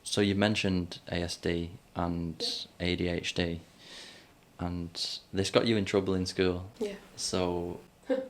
So you mentioned ASD and ADHD, and this got you in trouble in school. Yeah. So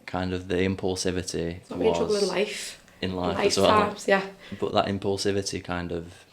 kind of the impulsivity It's got me in trouble in life. In life as well. Lifetimes, yeah. But that impulsivity kind of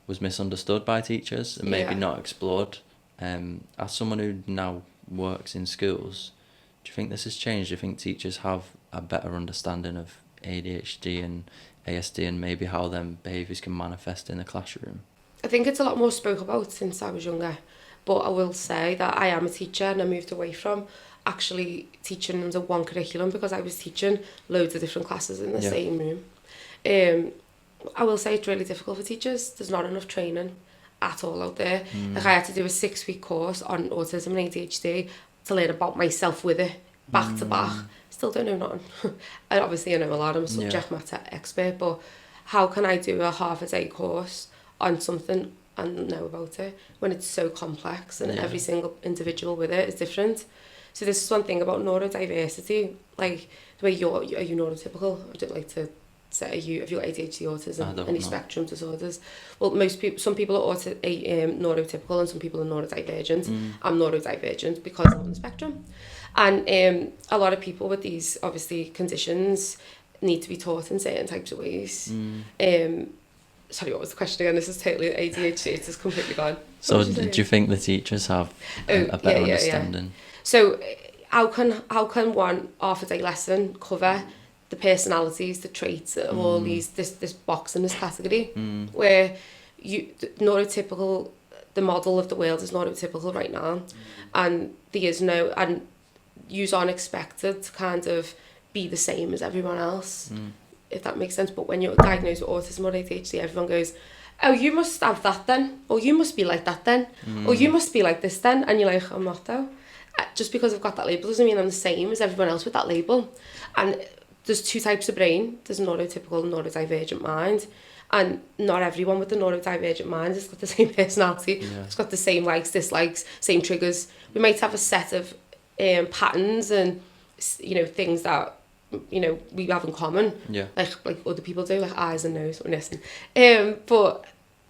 was misunderstood by teachers and maybe not explored. As someone who now works in schools, do you think this has changed? Do you think teachers have a better understanding of ADHD and ASD and maybe how them behaviours can manifest in the classroom? I think it's a lot more spoke about since I was younger, but I will say that I am a teacher and I moved away from actually teaching under one curriculum because I was teaching loads of different classes in the same room. I will say it's really difficult for teachers. There's not enough training at all out there. Like I had to do a 6-week course on autism and ADHD to learn about myself with it, back to back. Still don't know nothing. And obviously I know a lot, I'm a subject matter expert, but how can I do a half-a-day course on something and know about it when it's so complex and every single individual with it is different? So this is one thing about neurodiversity, like the way are you neurotypical? I don't like to say, have you got ADHD, autism, any spectrum disorders? Well, some people are neurotypical and some people are neurodivergent. I'm neurodivergent because I'm on the spectrum. And a lot of people with these, obviously, conditions need to be taught in certain types of ways. Sorry, what was the question again? This is totally ADHD, it's just completely gone. So do you think the teachers have a better understanding? Yeah. So how can one half-a-day lesson cover the personalities, the traits of all this box in this category, where neurotypical, the model of the world is neurotypical right now, and there is no, and you aren't expected to kind of be the same as everyone else, if that makes sense. But when you're diagnosed with autism or ADHD, everyone goes, oh, you must have that then, or you must be like that then, or you must be like this then, and you're like, I'm not though. Just because I've got that label doesn't mean I'm the same as everyone else with that label. And there's 2 types of brain. There's neurotypical and neurodivergent mind. And not everyone with the neurodivergent mind has got the same personality. Yeah. It's got the same likes, dislikes, same triggers. We might have a set of patterns and, things that, we have in common. Yeah. Like other people do, like eyes and nose or listen. But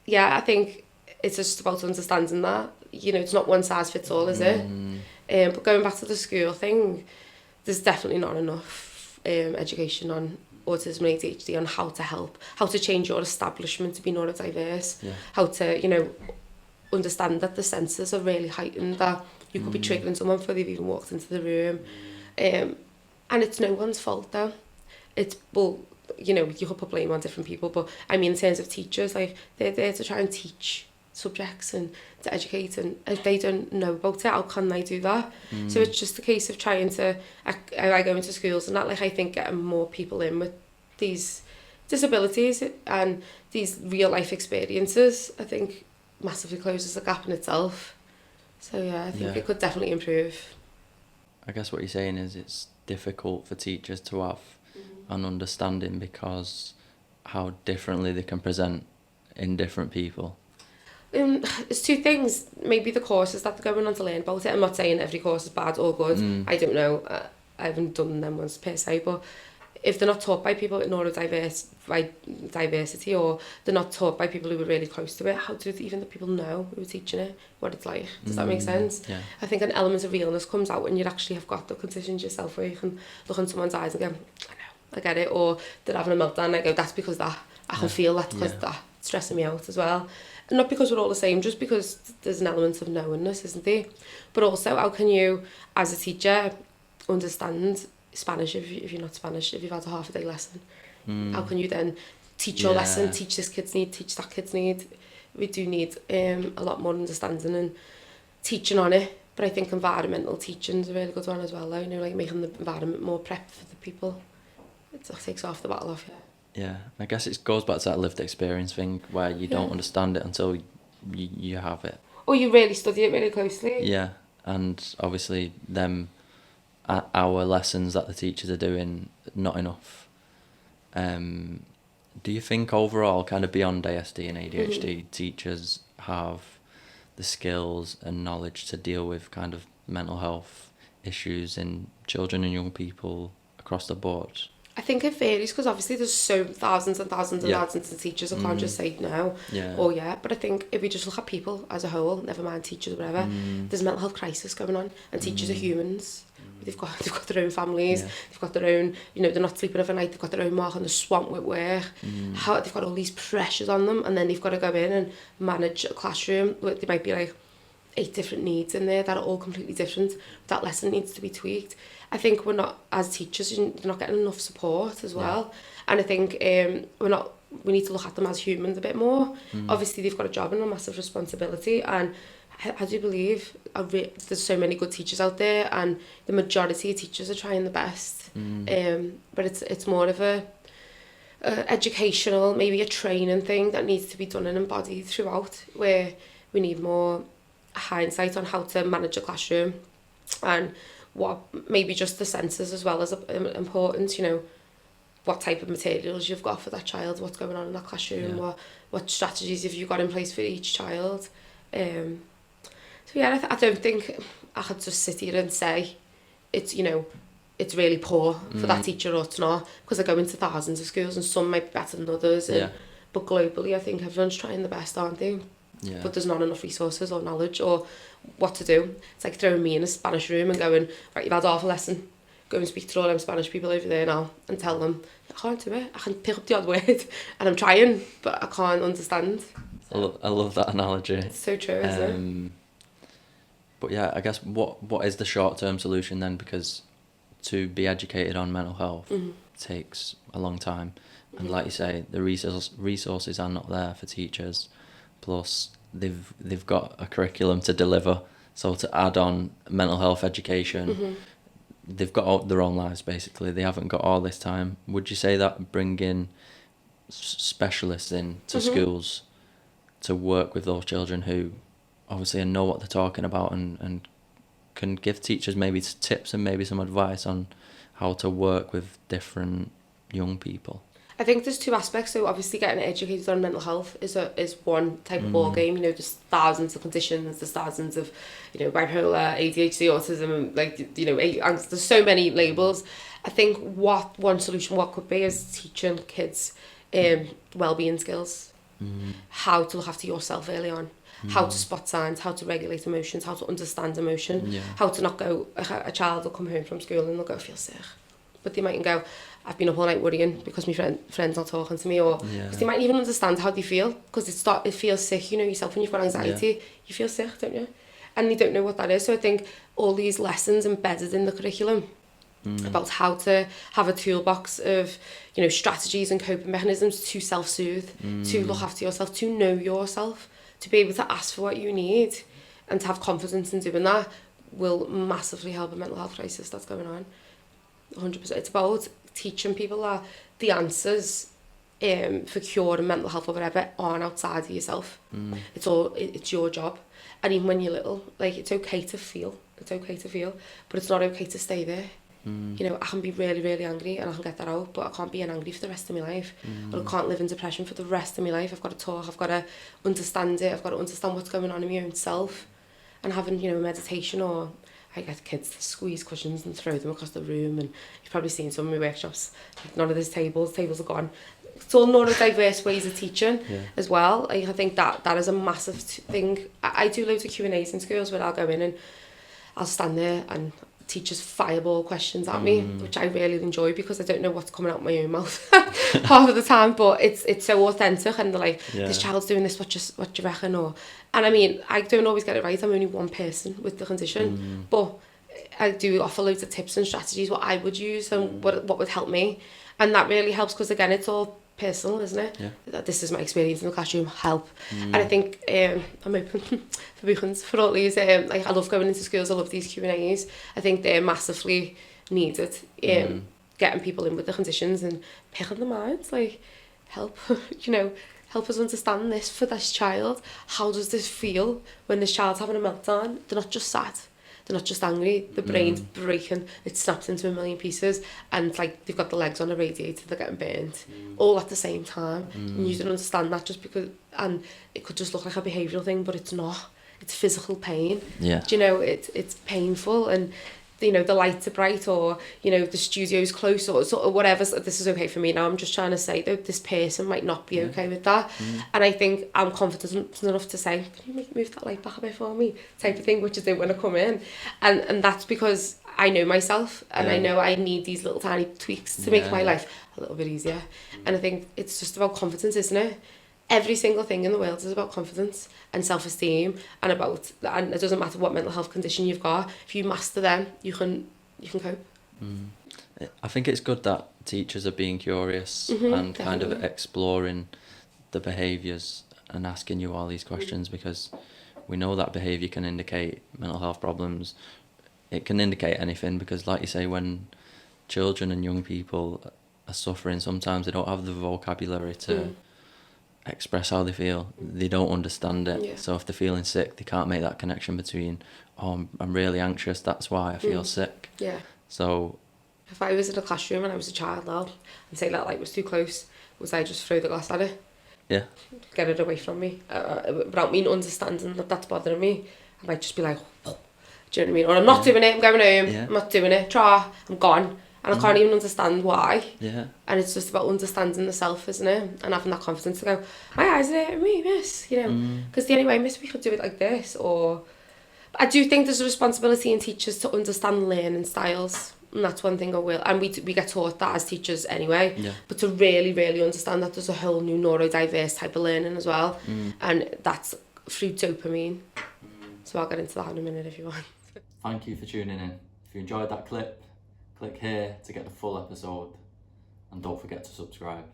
yeah, I think it's just about understanding that. It's not one size fits all, is it? But going back to the school thing, there's definitely not enough education on autism and ADHD, on how to help, how to change your establishment to be neurodiverse, how to, understand that the senses are really heightened, that you could be triggering someone before they've even walked into the room. And it's no one's fault though. You could put blame on different people, but I mean in terms of teachers, like they're there to try and teach subjects and to educate, and if they don't know about it, how can they do that? So it's just a case of trying to, I go into schools and that, like I think getting more people in with these disabilities and these real life experiences, I think massively closes the gap in itself. So yeah, I think it could definitely improve. I guess what you're saying is it's difficult for teachers to have an understanding because how differently they can present in different people. There's 2 things. Maybe the courses that they're going on to learn about it. I'm not saying every course is bad or good. I don't know. I haven't done them ones per se, but if they're not taught by people with diversity, or they're not taught by people who are really close to it, how do even the people know who are teaching it what it's like? Does that make sense? Yeah. I think an element of realness comes out when you actually have got the conditions yourself, where you can look in someone's eyes and go, I know, I get it, or they're having a meltdown and I go, that's because that, I can feel that because that's stressing me out as well. And not because we're all the same, just because there's an element of knowingness, isn't there? But also, how can you, as a teacher, understand Spanish if you're not Spanish, if you've had a half-a-day lesson? How can you then teach your lesson, teach this kid's need, teach that kid's need? We do need a lot more understanding and teaching on it. But I think environmental teaching is a really good one as well, though. Like making the environment more prep for the people. It takes off the battle off, Yeah, I guess it goes back to that lived experience thing where you don't understand it until you have it. Or you really study it really closely. Yeah, and obviously our lessons that the teachers are doing, not enough. Do you think overall, kind of beyond ASD and ADHD, teachers have the skills and knowledge to deal with kind of mental health issues in children and young people across the board? I think it varies because obviously there's so thousands and thousands and thousands of teachers. I can't just say no or yeah. But I think if we just look at people as a whole, never mind teachers or whatever, there's a mental health crisis going on, and teachers are humans. They've got their own families. They've got their own, you know, they're not sleeping overnight. They've got their own mark on the swamp with work. How they've got all these pressures on them, and then they've got to go in and manage a classroom where there might be like 8 different needs in there that are all completely different. That lesson needs to be tweaked. I think we're not, as teachers, they're not getting enough support as well. And I think we need to look at them as humans a bit more. Obviously, they've got a job and a massive responsibility, and I do believe there's so many good teachers out there, and the majority of teachers are trying the best. But it's more of a educational, maybe a training thing that needs to be done and embodied throughout, where we need more hindsight on how to manage a classroom, and what maybe just the senses as well as important, you know, what type of materials you've got for that child, what's going on in that classroom, what strategies have you got in place for each child. So yeah, I don't think I could just sit here and say it's, you know, it's really poor for that teacher or it's not, because I go into thousands of schools and some might be better than others. But globally, I think everyone's trying the best, aren't they? But there's not enough resources or knowledge or what to do. It's like throwing me in a Spanish room and going, right, you've had half a lesson, go and speak to all them Spanish people over there now and tell them, I can't do it. I can pick up the odd word and I'm trying, but I can't understand. I love that analogy. It's so true, isn't it? But yeah, I guess what is the short-term solution then? Because to be educated on mental health takes a long time. And like you say, the resources are not there for teachers. Plus, they've got a curriculum to deliver. So to add on mental health education, they've got their own lives, basically. They haven't got all this time. Would you say that bringing specialists in to schools to work with those children who obviously know what they're talking about and can give teachers maybe tips and maybe some advice on how to work with different young people? I think there's 2 aspects. So obviously getting educated on mental health is one type of ball game. You know, there's thousands of conditions, there's thousands of, you know, bipolar, ADHD, autism, like, you know, there's so many labels. I think what could be is teaching kids well-being skills, how to look after yourself early on, how to spot signs, how to regulate emotions, how to understand emotion, how to not go, a child will come home from school and they'll go, feel sick. But they mightn't go, I've been up all night worrying because my friend's not talking to me, or because they might even understand how they feel, because it feels sick, you know yourself when you've got anxiety, you feel sick, don't you? And they don't know what that is. So I think all these lessons embedded in the curriculum about how to have a toolbox of, you know, strategies and coping mechanisms to self-soothe, to look after yourself, to know yourself, to be able to ask for what you need and to have confidence in doing that will massively help a mental health crisis that's going on. 100%. It's about teaching people that the answers for curing mental health or whatever aren't outside of yourself. It's your job. And even when you're little, like, it's okay to feel, but it's not okay to stay there. You know, I can be really, really angry and I can get that out, but I can't be angry for the rest of my life. Or I can't live in depression for the rest of my life. I've got to talk, I've got to understand it, I've got to understand what's going on in my own self. And having, you know, meditation, or I get kids to squeeze cushions and throw them across the room, and you've probably seen some of my workshops, like, none of those tables are gone. It's all neurodiverse ways of teaching as well. I think that is a massive thing. I do loads of Q&As in schools where I'll go in and I'll stand there and teachers fireball questions at me, which I really enjoy because I don't know what's coming out my own mouth half of the time, but it's so authentic, and they're like, this child's doing this, what do you reckon? And I mean, I don't always get it right, I'm only one person with the condition, but I do offer loads of tips and strategies what I would use and what would help me, and that really helps because, again, it's all personal, isn't it? This is my experience in the classroom, help. And I think I'm open for bookings for all these. Like, I love going into schools, I love these Q&As. I think they're massively needed, getting people in with the conditions and picking their minds, like, help, you know, help us understand this for this child. How does this feel when this child's having a meltdown? They're not just sad, they're not just angry, the brain's breaking, it snaps into a million pieces, and like they've got the legs on a radiator, they're getting burnt, all at the same time. And you don't understand that just because, and it could just look like a behavioural thing, but it's not. It's physical pain. Do you know, it's painful, and you know, the lights are bright, or, you know, the studio's close, or sort of whatever, so this is okay for me now. I'm just trying to say that this person might not be okay with that. And I think I'm confident enough to say, can you move that light back a bit for me, type of thing, which is they want to come in. And that's because I know myself, and I know I need these little tiny tweaks to make my life a little bit easier. And I think it's just about confidence, isn't it? Every single thing in the world is about confidence and self-esteem, and it doesn't matter what mental health condition you've got. If you master them, you can cope. I think it's good that teachers are being curious and kind of exploring the behaviours and asking you all these questions, because we know that behaviour can indicate mental health problems. It can indicate anything, because like you say, when children and young people are suffering, sometimes they don't have the vocabulary to express how they feel. They don't understand it. So if they're feeling sick, they can't make that connection between, oh, I'm really anxious, that's why I feel sick. So if I was in a classroom and I was a child now, and say that light was too close, was I just throw the glass at it? Get it away from me, without me understanding that that's bothering me. I might just be like, oh, do you know what I mean? Or I'm not doing it, I'm going home, I'm not doing it, I'm gone. And I can't even understand why. And it's just about understanding the self, isn't it? And having that confidence to go, my eyes are hurting me, miss, you know. Because the only way, miss, we could do it like this. Or I do think there's a responsibility in teachers to understand learning styles. And that's one thing I will. And we get taught that as teachers anyway. But to really, really understand that there's a whole new neurodiverse type of learning as well. And that's through dopamine. So I'll get into that in a minute if you want. Thank you for tuning in. If you enjoyed that clip, click here to get the full episode, and don't forget to subscribe.